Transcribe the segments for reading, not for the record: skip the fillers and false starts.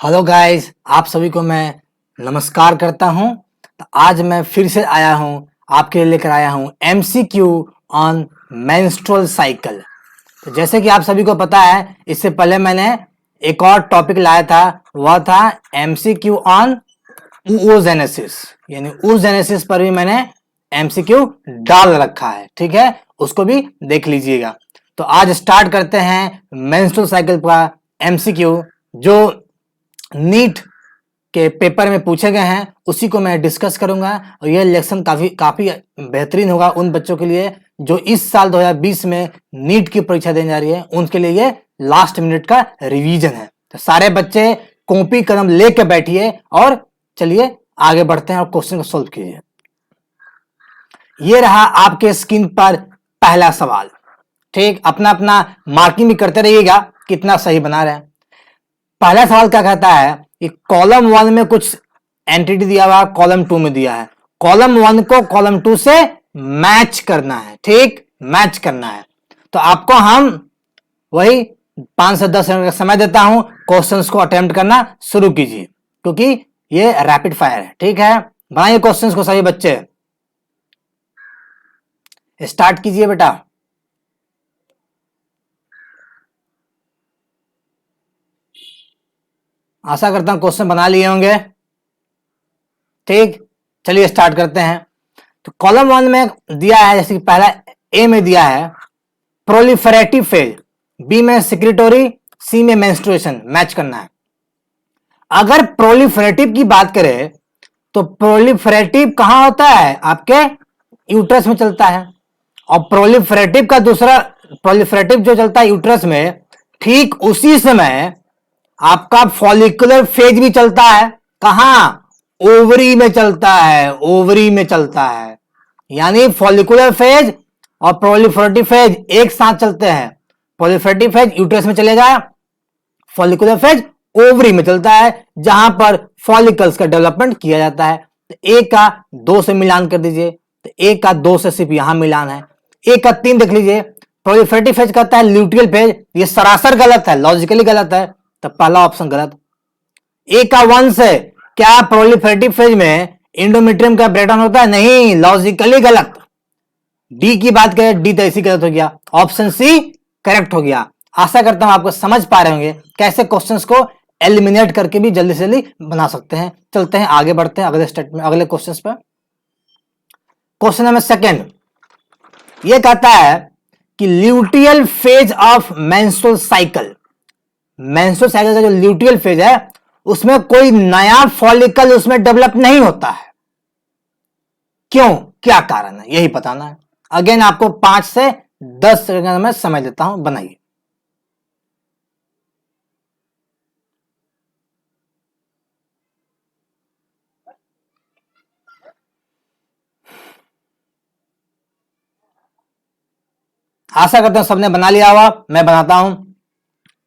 Hello guys, आप सभी को मैं नमस्कार करता हूं। तो आज मैं फिर से आया हूं, आपके लिए लेकर आया हूं एमसीक्यू ऑन मेंस्ट्रुअल साइकिल। तो जैसे कि आप सभी को पता है, इससे पहले मैंने एक और टॉपिक लाया था, वह था एमसीक्यू ऑन oogenesis। यानी oogenesis पर भी मैंने एमसीक्यू डाल रखा है, ठीक है, उसको भी देख लीजिएगा। तो आज स्टार्ट करते हैं मेंस्ट्रुअल साइकिल का एमसीक्यू, जो नीट के पेपर में पूछे गए हैं, उसी को मैं डिस्कस करूंगा। और यह लेक्शन काफी बेहतरीन होगा उन बच्चों के लिए जो इस साल 2020 में नीट की परीक्षा देने जा रही है, उनके लिए ये लास्ट मिनट का रिवीजन है। तो सारे बच्चे कॉपी कलम लेके बैठिए और चलिए आगे बढ़ते हैं और क्वेश्चन को सोल्व कीजिए। ये रहा आपके स्क्रीन पर पहला सवाल, ठीक। अपना अपना मार्किंग भी करते रहिएगा कितना सही बना रहे हैं। पहला सवाल क्या कहता है कि कॉलम 1 में कुछ एंटिटी दिया हुआ, कॉलम 2 में दिया है, कॉलम 1 को कॉलम 2 से मैच करना है, ठीक, मैच करना है। तो आपको हम वही 5 से 10 मिनट का समय देता हूं, क्वेश्चंस को अटेम्प्ट करना शुरू कीजिए क्योंकि ये रैपिड फायर है, ठीक है। बनाइए क्वेश्चंस को सभी बच्चे, स्टार्ट कीजिए बेटा। आशा करता हूं क्वेश्चन बना लिए होंगे, ठीक। चलिए स्टार्ट करते हैं। तो कॉलम 1 में दिया है, जैसे कि पहला ए में दिया है प्रोलिफरेटिव फेज, बी में सिक्रेटोरी, सी में मेंस्ट्रुएशन, मैच करना है। अगर प्रोलिफरेटिव की बात करें तो प्रोलिफरेटिव कहां होता है, आपके यूट्रस में चलता है। और प्रोलिफरेटिव का दूसरा प्रोलिफरेटिव जो चलता है यूट्रस में, ठीक उसी समय आपका फॉलिकुलर फेज भी चलता है। कहां? ओवरी में चलता है, ओवरी में चलता है। यानी फॉलिकुलर फेज और प्रोलिफरेटिव फेज एक साथ चलते हैं। प्रोलिफरेटिव फेज यूट्रस में चलेगा, फॉलिकुलर फेज ओवरी में चलता है, जहां पर फॉलिकल्स का डेवलपमेंट किया जाता है। तो ए का 2 से मिलान कर दीजिए, तो ए का 2 से सिर्फ यहां मिलान है। ए का 3 देख लीजिए, प्रोलिफरेटिव फेज कहता है ल्यूटियल फेज, ये सरासर गलत है, लॉजिकली गलत है, तो पहला ऑप्शन गलत। ए का 1 से क्या प्रोलिफरेटिव फेज में इंडोमेट्रियम का ब्रेकडाउन होता है? नहीं, लॉजिकली गलत। डी की बात करें, डी तो ऐसी गलत हो गया, ऑप्शन सी करेक्ट हो गया। आशा करता हूं आपको समझ पा रहे होंगे कैसे क्वेश्चंस को एलिमिनेट करके भी जल्दी से जल्दी बना सकते हैं। चलते हैं आगे बढ़ते हैं अगले स्टेप में, अगले क्वेश्चंस पर। क्वेश्चन नंबर सेकंड ये कहता है कि luteal phase of menstrual cycle, menstrual cycle का जो ल्यूटियल फेज है उसमें कोई नया फॉलिकल उसमें डेवलप नहीं होता है। क्यों, क्या कारण है, यही बताना है। अगेन आपको 5 से 10 सेकंड में समय देता हूं, बनाइए। आशा करता हूं सबने बना लिया होगा, मैं बनाता हूं।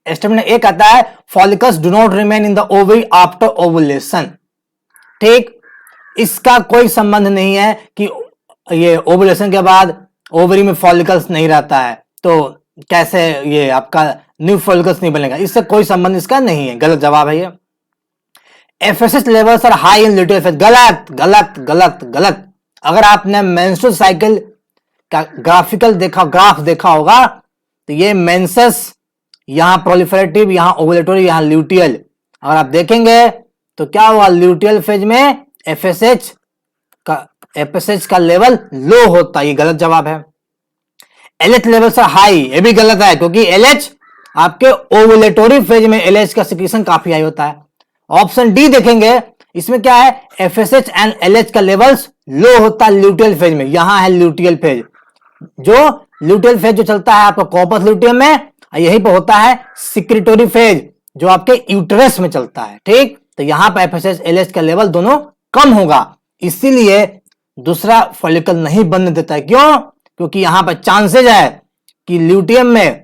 स्टेटमेंट ए कहता है follicles do not remain in the ovary after ovulation, ठीक। इसका कोई संबंध नहीं है कि ये ओवुलेशन के बाद ओवरी में फॉलिकल्स नहीं रहता है तो कैसे ये आपका न्यू फॉलिकल्स नहीं बनेगा, इससे कोई संबंध इसका नहीं है, गलत जवाब है ये। FSH levels are high in luteal phase, गलत गलत गलत गलत। अगर आपने मेंस्ट्रुअल साइकिल का ग्राफ देखा होगा तो ये मेंसेस, यहां प्रोलिफरेटिव, यहां ओवुलेटरी, यहां ल्यूटियल। अगर आप देखेंगे तो क्या हुआ, ल्यूटियल फेज में एफएसएच का लेवल लो होता है, ये गलत जवाब है। एलएच लेवल से हाई, ये भी गलत है क्योंकि एलएच आपके ओवुलेटरी फेज में एलएच का सिक्रीशन काफी हाई होता है। ऑप्शन डी देखेंगे, इसमें क्या है, एफएसएच एंड एलएच का लेवल्स लो होता है ल्यूटियल फेज में। यहां है ल्यूटियल फेज, जो ल्यूटियल फेज जो चलता है आपका कॉर्पस ल्यूटियम में, यही पर होता है सिक्रेटोरी फेज जो आपके यूटेरस में चलता है, ठीक। तो यहां पर एफएसएच एलएच का लेवल दोनों कम होगा, इसीलिए दूसरा फॉलिकल नहीं बनने देता है। क्यों? क्योंकि यहां पर चांसेज है कि ल्यूटियम में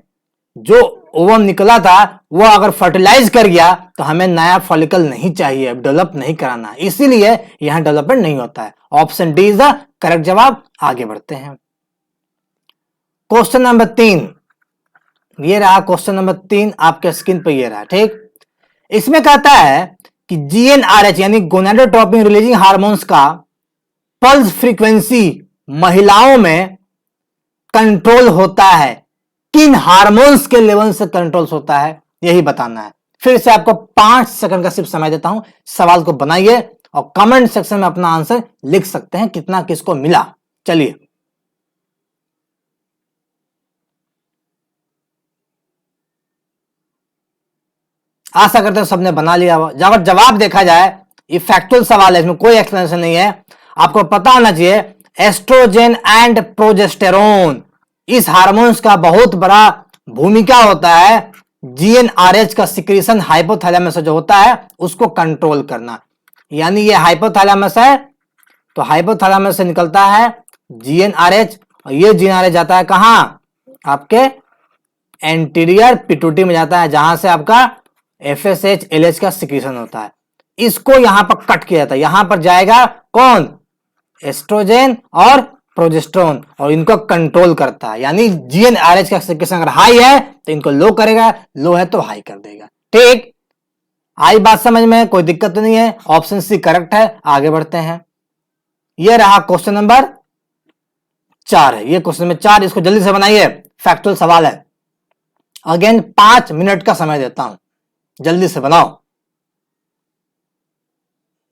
जो ओवम निकला था वो अगर फर्टिलाइज कर गया तो हमें नया फॉलिकल नहीं चाहिए, डेवलप नहीं कराना, इसीलिए यहां डेवलपमेंट नहीं होता है। Option D is the correct जवाब। आगे बढ़ते हैं। क्वेश्चन नंबर 3, ये रहा क्वेश्चन नंबर 3 आपके स्क्रीन पर, ये रहा, ठीक। इसमें कहता है कि GnRH यानी गोनाडोट्रोपिन रिलीजिंग हार्मोन्स का पल्स फ्रीक्वेंसी महिलाओं में कंट्रोल होता है, किन हार्मोन्स के लेवल से कंट्रोल होता है यही बताना है। फिर से आपको 5 सेकंड का सिर्फ समय देता हूं, सवाल को बनाइए और कमेंट सेक्शन में अपना आंसर लिख सकते हैं कितना किसको मिला। चलिए, आशा करते हैं सबने बना लिया होगा। अगर जवाब देखा जाए, ये फैक्चुअल सवाल है, इसमें कोई एक्सप्लेनेशन नहीं है। आपको पता होना चाहिए एस्ट्रोजन एंड प्रोजेस्टेरोन, इस हार्मोन्स का बहुत बड़ा भूमिका होता है GnRH का सिक्रीशन हाइपोथैलेमस से जो होता है उसको कंट्रोल करना। यानी ये हाइपोथैलेमस है तो हाइपोथैलेमस से निकलता है GnRH और ये GnRH जाता है कहां, आपके एंटीरियर पिट्यूटरी में जाता है, जहां से आपका FSH LH का सिक्रीशन होता है। इसको यहां पर कट किया जाता है, यहां पर जाएगा कौन, एस्ट्रोजन और प्रोजेस्टेरोन, और इनको कंट्रोल करता है। यानी GnRH का सिक्रीशन अगर हाई है तो इनको लो करेगा, लो है तो हाई कर देगा। ठीक, आई बात समझ में, कोई दिक्कत तो नहीं है। ऑप्शन सी करेक्ट है। आगे बढ़ते हैं। यह रहा क्वेश्चन नंबर 4 है, ये क्वेश्चन नंबर 4, इसको जल्दी से बनाइए, फैक्चुअल सवाल है। अगेन 5 मिनट का समय देता हूं, जल्दी से बनाओ।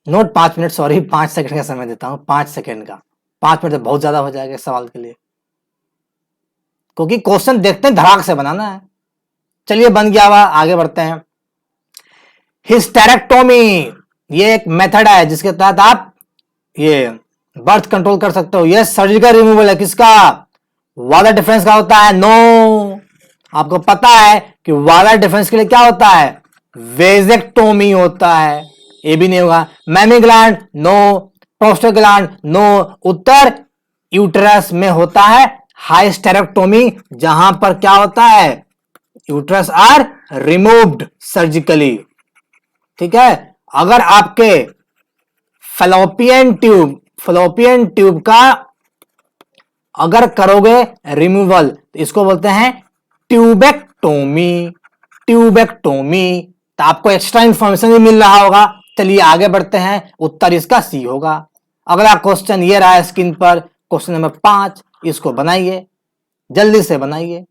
नोट 5 मिनट, सॉरी 5 सेकंड का समय देता हूं, 5 सेकंड का। 5 मिनट बहुत ज्यादा हो जाएगा सवाल के लिए, क्योंकि क्वेश्चन देखते हैं धड़ाक से बनाना है। चलिए बन गया हुआ, आगे बढ़ते हैं। हिस्टेरेक्टोमी, ये एक मेथड है जिसके तहत आप ये बर्थ कंट्रोल कर सकते हो। ये सर्जिकल रिमूवल है, किसका, वाला डिफरेंस का होता है। नो, आपको पता है कि वाला डिफरेंस के लिए क्या होता है, वेजेक्टोमी होता है। ये भी नहीं होगा। Mammary gland no, prostate gland no. उत्तर यूट्रस में होता है हाइस्टेरेक्टोमी, जहां पर क्या होता है, यूट्रस आर रिमूव्ड सर्जिकली। ठीक है, अगर आपके फैलोपियन ट्यूब का अगर करोगे रिमूवल तो इसको बोलते हैं ट्यूबेक्टोमी। तो आपको एक्स्ट्रा इंफॉर्मेशन भी मिल रहा होगा। चलिए आगे बढ़ते हैं, उत्तर इसका सी होगा। अगला क्वेश्चन ये रहा है स्क्रीन पर, क्वेश्चन नंबर 5, इसको बनाइए, जल्दी से बनाइए।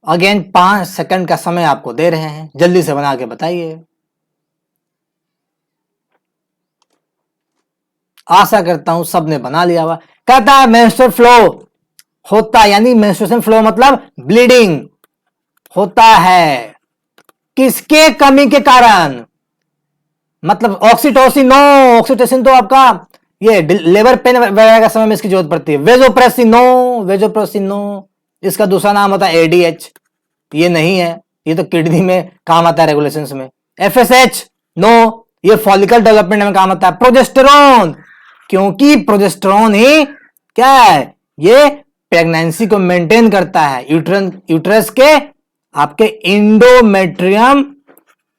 अगेन 5 सेकंड का समय आपको दे रहे हैं, जल्दी से बना के बताइए। आशा करता हूं सबने बना लिया हुआ। कहता है मेंस्ट्रुअल फ्लो होता है, यानी मेंस्ट्रुएशन फ्लो मतलब ब्लीडिंग होता है किसके कमी के कारण, मतलब ऑक्सीटोसिन नो, ऑक्सीटोसिन तो आपका ये लेबर पेन वगैरह का समय में इसकी जरूरत पड़ती है। वेजोप्रेसिन नो, इसका दूसरा नाम होता है ADH, ये नहीं है, ये तो किडनी में काम आता है रेगुलेशंस में। FSH नो, ये फॉलिकल डेवलपमेंट में काम आता है। प्रोजेस्टेरोन, क्योंकि प्रोजेस्टेरोन ही क्या है, ये प्रेगनेंसी को मेंटेन करता है, यूट्रस के आपके इंडोमेट्रियम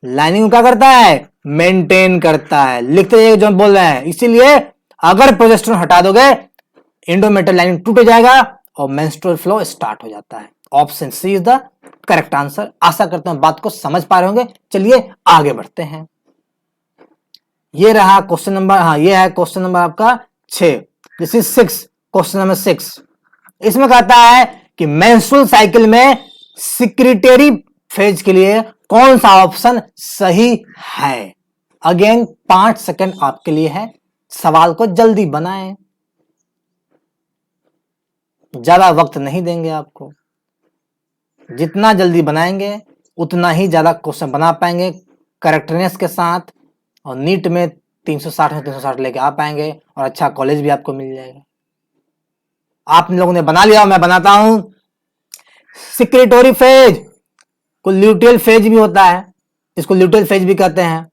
लाइनिंग क्या करता है, मेंटेन करता है। लिखते जो बोल रहे हैं, इसीलिए अगर प्रोजेस्टेरोन हटा दोगे इंडोमेट्रियल लाइनिंग टूट जाएगा और मेंस्ट्रुअल फ्लो स्टार्ट हो जाता है। Option C is the correct answer. आशा करता हूं बात को समझ पा रहे होंगे। चलिए आगे बढ़ते हैं। ये रहा क्वेश्चन नंबर, हाँ ये है क्वेश्चन नंबर आपका 6, दिस इज 6, क्वेश्चन नंबर 6। इसमें कहता है कि मेंस्ट्रुअल साइकिल में सिक्रीटरी फेज के लिए कौन सा ऑप्शन सही है। अगेन 5 सेकंड आपके लिए है, सवाल को जल्दी बनाएं, ज्यादा वक्त नहीं देंगे आपको। जितना जल्दी बनाएंगे उतना ही ज्यादा क्वेश्चन बना पाएंगे करेक्टनेस के साथ, और नीट में 360 में 360 लेके आ पाएंगे और अच्छा कॉलेज भी आपको मिल जाएगा। आप लोगों ने बना लिया, मैं बनाता हूं। सिक्रेटरी फेज को ल्यूटियल फेज भी होता है, इसको ल्यूटियल फेज भी कहते हैं।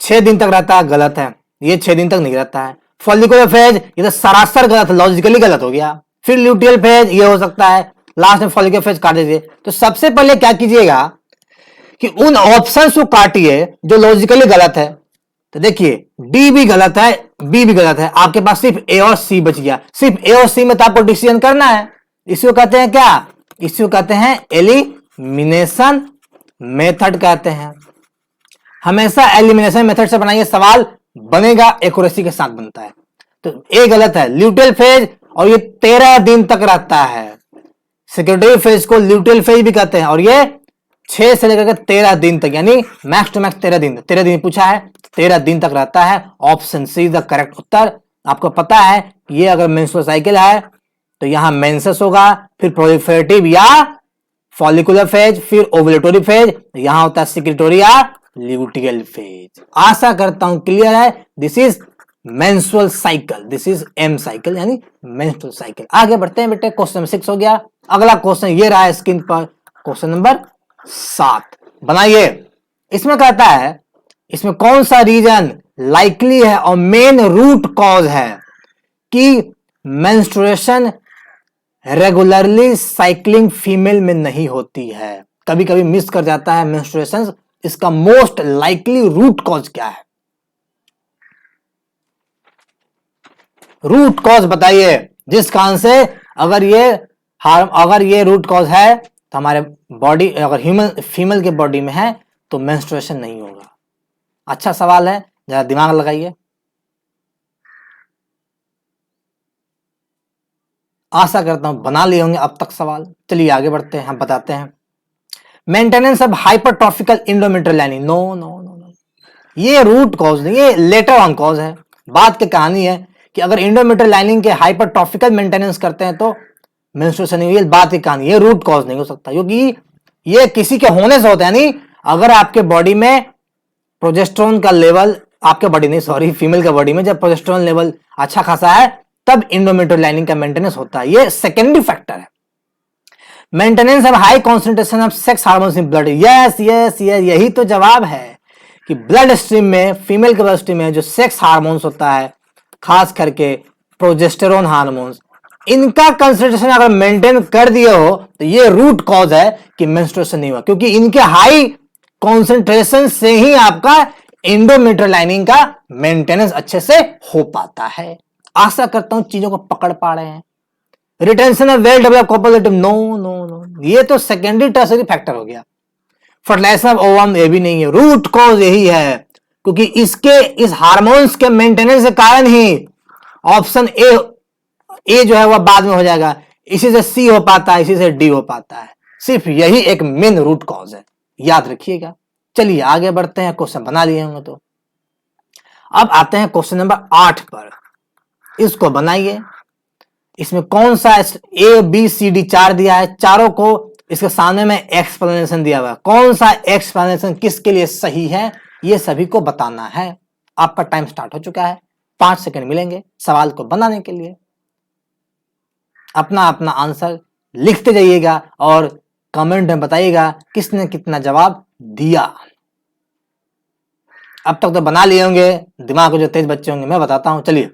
6 दिन तक रहता है, गलत है, ये 6 दिन तक नहीं रहता है। फॉलिकुलर फेज ये तो सरासर गलत है, लॉजिकली गलत हो गया। फिर ल्यूटियल फेज ये हो सकता है, लास्ट में फॉलिकुलर फेज काट दीजिए। तो सबसे पहले क्या कीजिएगा कि उन ऑप्शंस को काटिए जो लॉजिकली गलत है। तो देखिए डी भी गलत है, बी भी गलत है, आपके पास सिर्फ ए और सी बच गया। सिर्फ ए और सी में तो आपको डिसीजन करना है। इसी को कहते हैं क्या, इसी को कहते हैं एलिमिनेशन मेथड कहते हैं। हमेशा एलिमिनेशन मेथड से बनाइए, सवाल बनेगा, एक्यूरेसी के साथ बनता है। तो ए गलत है, ल्यूटियल फेज, और ये 13 दिन तक रहता है। सिक्योरिटी फेज को ल्यूटियल फेज भी कहते हैं, और ये 6 से लेकर 13 दिन तक, यानी मैक्स टू मैक्स 13 दिन, 13 दिन पूछा है, 13 दिन तक रहता है। ऑप्शन सी द करेक्ट उत्तर। आपको पता है ये अगर मेंस्ट्रुअल साइकिल है तो यहां मेंसेस होगा, फिर प्रोलिफरेटिव या फॉलिकुलर फेज, फिर ओवुलेटरी फेज, यहां होता है सिक्रेटरी या ल्यूटियल फेज। आशा करता हूं क्लियर है। This is menstrual cycle, this is M cycle, यानी मेंस्ट्रुअल साइकिल। आगे बढ़ते हैं बेटे, क्वेश्चन नंबर 6 हो गया। अगला क्वेश्चन ये रहा है स्क्रीन पर, क्वेश्चन नंबर 7 बनाइए। इसमें कहता है, इसमें कौन सा रीजन लाइकली है और मेन रूट कॉज है कि मेंस्ट्रुएशन रेगुलरली साइक्लिंग फीमेल में नहीं होती है। कभी कभी मिस कर जाता है मेंस्ट्रुएशन, इसका मोस्ट लाइकली रूट कॉज क्या है? रूट कॉज बताइए, जिस कारण से अगर ये रूट कॉज है तो हमारे बॉडी, अगर ह्यूमन फीमेल के बॉडी में है तो मेंस्ट्रुएशन नहीं होगा। अच्छा सवाल है, जरा दिमाग लगाइए। आशा करता हूं बना लिए होंगे अब तक सवाल। चलिए आगे बढ़ते हैं, हम बताते हैं। Maintenance of hypertrophical endometrial lining, no no no no, ये रूट कॉज नहीं, ये लेटर ऑन कॉज है। बात की कहानी है कि अगर इंडोमेट्रियल लाइनिंग के हाइपरट्रॉफिकल मेंटेनेंस करते हैं तो मेंस्ट्रुएशन नहीं, ये बात की कहानी, ये रूट कॉज नहीं हो सकता, क्योंकि ये किसी के होने से होता है। यानी अगर आपके बॉडी में प्रोजेस्टेरोन का लेवल, आपके बॉडी नहीं सॉरी, फीमेल के बॉडी में जब प्रोजेस्टेरोन लेवल अच्छा खासा है तब इंडोमेट्रियल लाइनिंग का मेंटेनेंस होता है, ये सेकेंडरी फैक्टर है। Maintenance of high concentration of sex hormones in blood, yes yes yes, यही तो जवाब है कि ब्लड स्ट्रीम में, फीमेल के ब्लड स्ट्रीम में जो सेक्स हार्मोन्स होता है, खास करके प्रोजेस्टेरोन हार्मोन्स, इनका कंसंट्रेशन अगर मेंटेन कर दिए हो तो ये रूट कॉज है कि मेंस्ट्रुएशन नहीं हुआ, क्योंकि इनके हाई कॉन्सेंट्रेशन से ही आपका इंडोमेट्रियल लाइनिंग का मेंटेनेंस अच्छे से हो पाता है। आशा करता हूं चीजों को पकड़ पा रहे हैं। रिटेंशन ऑफ वेल डेवलप कॉपरलेटिव, नो नो नो, ये तो सेकेंडरी टर्सरी फैक्टर हो गया। फर्टिलाइजेशन ऑफ ओवम, ये भी नहीं है। रूट कॉज यही है, क्योंकि इसके इस हार्मोन्स के मेंटेनेंस के कारण ही ऑप्शन ए जो है वह बाद में हो जाएगा, इसी से सी हो पाता है, इसी से डी हो पाता है। सिर्फ यही एक मेन रूट कॉज है, याद रखिएगा। चलिए आगे बढ़ते हैं, क्वेश्चन बना लिए होंगे तो। अब आते हैं क्वेश्चन नंबर 8 पर, इसको बनाइए। इसमें कौन सा ए बी सी डी 4 दिया है, चारों को इसके सामने में एक्सप्लेनेशन दिया हुआ है। कौन सा एक्सप्लेनेशन किसके लिए सही है ये सभी को बताना है। आपका टाइम स्टार्ट हो चुका है, 5 सेकंड मिलेंगे सवाल को बनाने के लिए। अपना अपना आंसर लिखते जाइएगा और कमेंट में बताइएगा किसने कितना जवाब दिया। अब तक तो बना लिए होंगे, दिमाग को जो तेज बच्चे होंगे मैं बताता हूं। चलिए,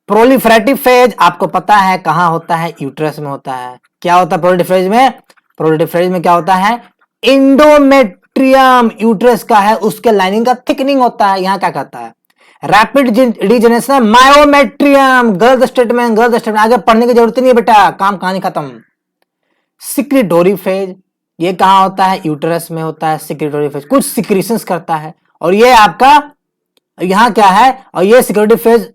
प्रोलिफरेटिव फेज आपको पता है कहां होता है, यूट्रस में होता है। क्या होता है प्रोलिफरेटिव फेज में? प्रोलिफरेटिव फेज में क्या होता है, इंडोमेट्रियम यूट्रस का है, उसके लाइनिंग का थिकनिंग होता है। यहां क्या कहता है, रैपिड रीजनरेशन मायोमेट्रियम, गलत स्टेटमेंट, गलत स्टेटमेंट, आगे पढ़ने की जरूरत नहीं है बेटा, काम कहानी खत्म। सिक्रेटोरी फेज ये कहां होता है, यूट्रस में होता है। सिक्रेटोरी फेज कुछ सिक्रीशंस करता है, और ये आपका यहां क्या है, और ये सिक्रेटोरी फेज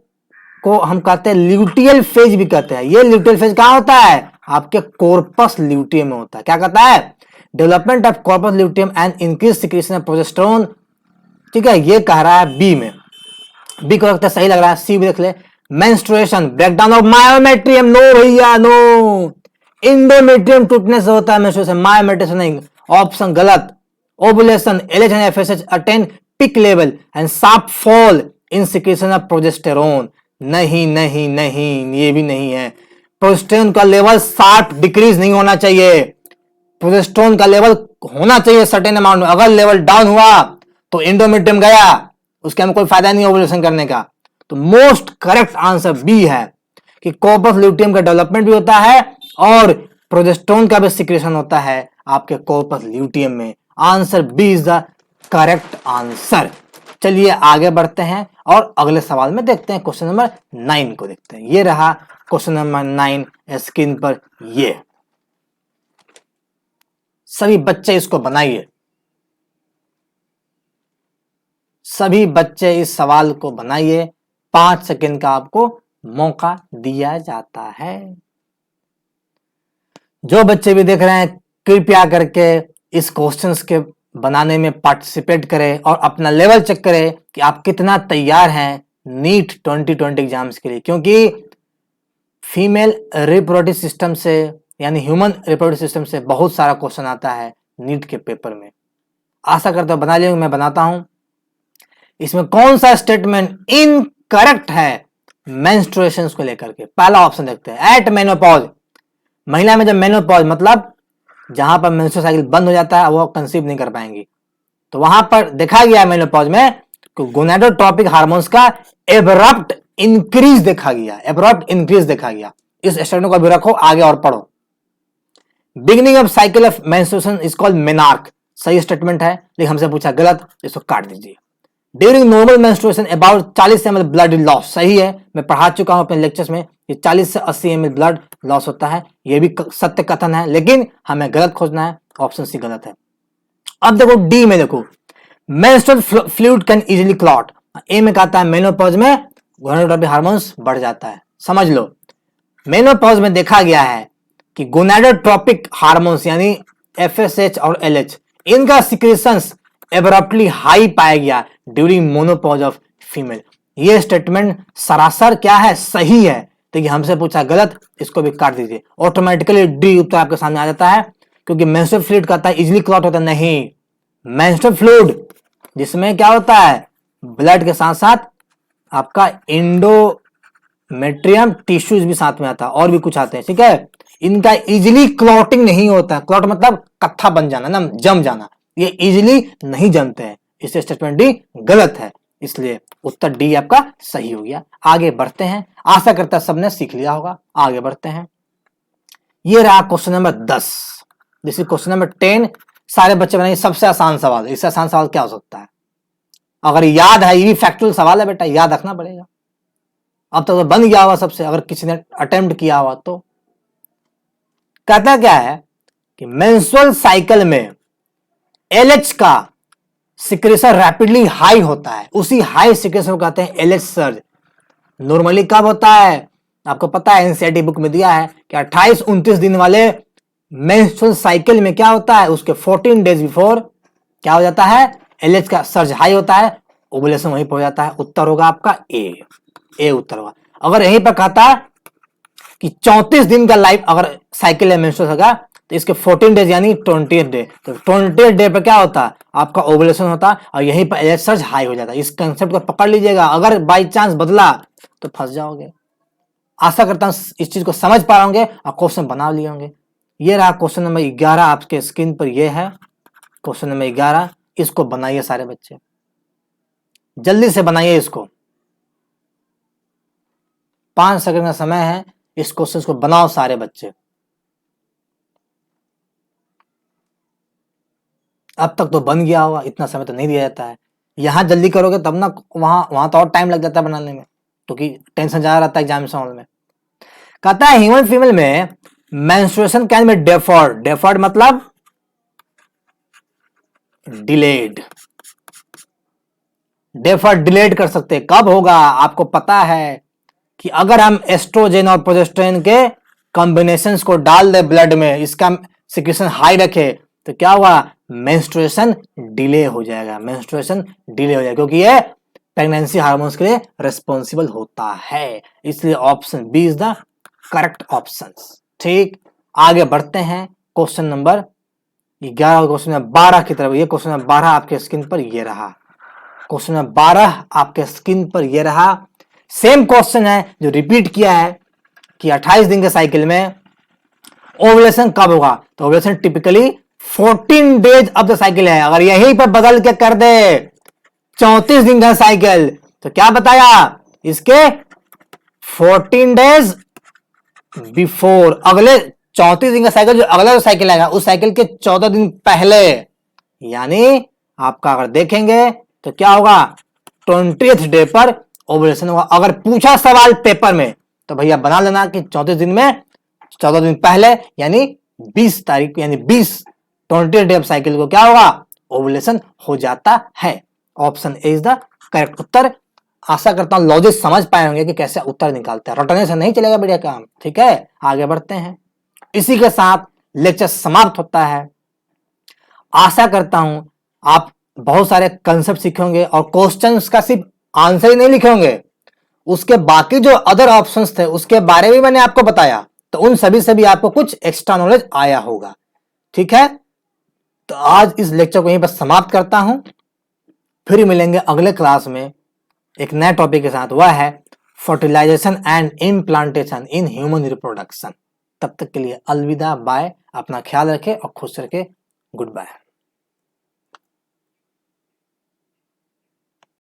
को हम कहते हैं ल्यूटियल फेज भी कहते हैं। ये ल्यूटियल फेज कहां होता है, आपके कॉर्पस ल्यूटियम में होता है। क्या कहता है, development of corpus luteum and increase secretion of progesterone. ठीक है, ये कह रहा है बी में, बी को लगता है सही लग रहा है, सी भी देख ले। Menstruation, breakdown of myometrium, no भैया नो, इंडोमेट्रियम टूटने से होता है मेंस्ट्रुएशन, मायोमेट्रियम नहीं, ऑप्शन गलत। Ovulation, LH and FSH attain peak level and sharp fall in secretion of progesterone, नहीं नहीं नहीं, ये भी नहीं है। प्रोजेस्टेरोन का लेवल शार्प डिक्रीज नहीं होना चाहिए, प्रोजेस्टेरोन का लेवल होना चाहिए सर्टेन अमाउंट में। अगर लेवल डाउन हुआ तो इंडोमेट्रियम गया, उसके हमें कोई फायदा नहीं ओवुलेशन करने का। तो मोस्ट करेक्ट आंसर बी है कि कॉर्पस ल्यूटियम का डेवलपमेंट भी होता है और प्रोजेस्टेरोन का भी सिक्रेशन होता है आपके कॉर्पस ल्यूटियम में। Answer B is the correct answer. चलिए आगे बढ़ते हैं और अगले सवाल में देखते हैं, क्वेश्चन नंबर 9 को देखते हैं। ये रहा क्वेश्चन नंबर 9 स्क्रीन पर, ये सभी बच्चे इसको बनाइए, सभी बच्चे इस सवाल को बनाइए। 5 सेकंड का आपको मौका दिया जाता है। जो बच्चे भी देख रहे हैं कृपया करके इस क्वेश्चंस के बनाने में पार्टिसिपेट करें और अपना लेवल चेक करें कि आप कितना तैयार हैं नीट 2020 एग्जाम्स के लिए, क्योंकि फीमेल रिप्रोडक्टिव सिस्टम से यानी ह्यूमन रिप्रोडक्टिव सिस्टम से बहुत सारा क्वेश्चन आता है नीट के पेपर में। आशा करता हूं बना लेंगे, मैं बनाता हूं। इसमें कौन सा स्टेटमेंट इनकरेक्ट है मेंस्ट्रुएशन को लेकर के? पहला ऑप्शन देखते हैं, एट मेनोपॉज, महिला में जब मेनोपॉज मतलब जहां पर मेंस्ट्रुअल साइकिल बंद हो जाता है वो कंसीव नहीं कर पाएंगी, तो वहां पर देखा गया मेनोपॉज में गोनाडोट्रोपिक हार्मोन्स का एब्रप्ट इंक्रीज देखा गया, एब्रप्ट इंक्रीज देखा गया। इस स्टेटमेंट को अभी रखो, आगे और पढ़ो। Beginning of cycle of menstruation is called menarche, सही स्टेटमेंट है, लेकिन हमसे पूछा गलत, इसको काट दीजिए। During normal menstruation about 40 ml blood loss, सही है, मैं पढ़ा चुका हूं अपने लेक्चर्स में, ये 40 से 80 ml ब्लड लॉस होता है, ये भी सत्य कथन है, लेकिन हमें गलत खोजना है, ऑप्शन सी गलत है। अब देखो डी में, देखो menstrual fluid can easily clot, A में कहता है मेनोपॉज में गोनाडोट्रोपिक हार्मोन्स बढ़ जाता है। समझ लो, मेनोपॉज में देखा गया है कि गोनाडोट्रोपिक हार्मोन्स यानी एफएसएच और एलएच, इनका सिक्रेशंस एब्रप्टली हाई पाया गया ड्यूरिंग मोनोपॉज ऑफ फीमेल। ये स्टेटमेंट सरासर क्या है, सही है, देखिए हमसे पूछा गलत, इसको भी काट दीजिए। ऑटोमेटिकली डी उत्तर आपके सामने आ जाता है, क्योंकि मेंस्ट्रुअल फ्लूइड कहता है इजीली क्लॉट होता नहीं, मेंस्ट्रुअल फ्लूइड जिसमें क्या होता है ब्लड के साथ साथ आपका एंडोमेट्रियम टिश्यूज भी साथ में आता है और भी कुछ आते हैं, ठीक है, इनका इजीली क्लॉटिंग नहीं होता। क्लॉट मतलब कत्था बन जाना ना, जम जाना, ये इजीली नहीं जमते हैं, इससे स्टेटमेंट डी गलत है, इसलिए उत्तर डी आपका सही हो गया। आगे बढ़ते हैं, आशा करता है सबने सीख लिया होगा, आगे बढ़ते हैं। ये रहा question number 10, this is question number 10। सारे बच्चे बनाइए, सबसे आसान सवाल, इससे आसान सवाल क्या हो सकता है? अगर याद है, ये भी फैक्चुअल सवाल है बेटा, याद रखना पड़ेगा। अब तो बन गया हुआ सबसे, अगर किसी ने अटेम्प्ट किया हुआ तो। कहता क्या है कि मेंस्ट्रुअल साइकिल में एलएच का सिक्रेशन रैपिडली हाई होता है, उसी हाई सिक्रेशन को कहते हैं एलएच सर्ज। नॉर्मली कब होता है आपको पता है, एनसीईआरटी बुक में दिया है कि 28-29 दिन वाले मेंस्ट्रुअल साइकिल में क्या होता है, उसके 14 डेज बिफोर क्या हो जाता है, एलएच का सर्ज हाई होता है, ओवुलेशन वहीं पर हो जाता है। उत्तर होगा आपका ए उत्तर होगा। अगर यहीं पर कहता है कि 34 दिन का लाइफ अगर साइकिल है मेंस्ट्रुअल होगा, तो इसके 14 डेज यानी 20 डे, तो 20 डे पर क्या होता है आपका ओवुलेशन होता है, और यहीं पर एलएच सर्ज हाई हो जाता है। इस कंसेप्ट को पकड़ लीजिएगा, अगर बाई चांस बदला तो फंस जाओगे। आशा करता हूं इस चीज को समझ पा होंगे और क्वेश्चन बना लिए होंगे। ये रहा क्वेश्चन नंबर 11 आपके स्क्रीन पर, ये है क्वेश्चन नंबर 11, इसको बनाइए सारे बच्चे, जल्दी से बनाइए इसको, 5 सेकंड का समय है, इस क्वेश्चन को बनाओ सारे बच्चे। अब तक तो बन गया होगा, इतना समय तो नहीं दिया जाता है, यहां जल्दी करोगे तब ना, वहां तो और टाइम लग जाता है बनाने में, क्योंकि टेंशन ज्यादा रहता है एग्जामिनेशन हॉल में। कहता है ह्यूमन फीमेल में menstruation can be deferred, deferred मतलब डिलेड, डेफर्ड डिलेड कर सकते हैं। कब होगा आपको पता है कि अगर हम एस्ट्रोजन और प्रोजेस्टेरोन के कॉम्बिनेशन को डाल दे ब्लड में, इसका सिक्रेशन हाई रखे, तो क्या होगा, मेंस्ट्रुएशन डिले हो जाएगा, मेंस्ट्रुएशन डिले हो जाएगा, क्योंकि ये प्रेगनेंसी हार्मोन्स के लिए रिस्पॉन्सिबल होता है, इसलिए option B is the correct option. ठीक, आगे बढ़ते हैं क्वेश्चन नंबर 11, क्वेश्चन नंबर 12 की तरफ। ये क्वेश्चन नंबर 12 आपके स्क्रीन पर ये रहा, क्वेश्चन नंबर 12 आपके स्क्रीन पर ये रहा। सेम क्वेश्चन है जो रिपीट किया है कि 28 दिन के साइकिल में ओवुलेशन कब होगा, तो ovulation typically 14 days of the cycle है। अगर यहीं पर बदल के कर दे 34 दिन का साइकिल, तो क्या बताया, इसके 14 डेज बिफोर, अगले 34 दिन का साइकिल, जो अगला जो साइकिल आएगा उस साइकिल के 14 दिन पहले, यानी आपका अगर देखेंगे तो क्या होगा, 20th डे पर ओवुलेशन होगा। अगर पूछा सवाल पेपर में तो भैया बना लेना कि 34 दिन में 14 दिन पहले, यानी 20 तारीख, यानी 20 20 डे ऑफ साइकिल को क्या होगा, ओवुलेशन हो जाता है। Option A is the correct उत्तर। आशा करता हूं लॉजिक समझ पाए होंगे कि कैसे उत्तर निकालते हैं, रटने से नहीं चलेगा बढ़िया काम, ठीक है। आगे बढ़ते हैं, इसी के साथ लेक्चर समाप्त होता है। आशा करता हूं आप बहुत सारे कंसेप्ट सीखेंगे और क्वेश्चंस का सिर्फ आंसर ही नहीं लिखेंगे, उसके बाकी जो अदर ऑप्शंस थे उसके बारे में मैंने आपको बताया, तो उन सभी से भी आपको कुछ एक्स्ट्रा नॉलेज आया होगा, ठीक है। तो आज इस लेक्चर को यहीं पर समाप्त करता हूं, फिर मिलेंगे अगले क्लास में एक नए टॉपिक के साथ, वह है fertilization and implantation in human reproduction. तब तक के लिए अलविदा, बाय, अपना ख्याल रखें और खुश रखें, गुड बाय।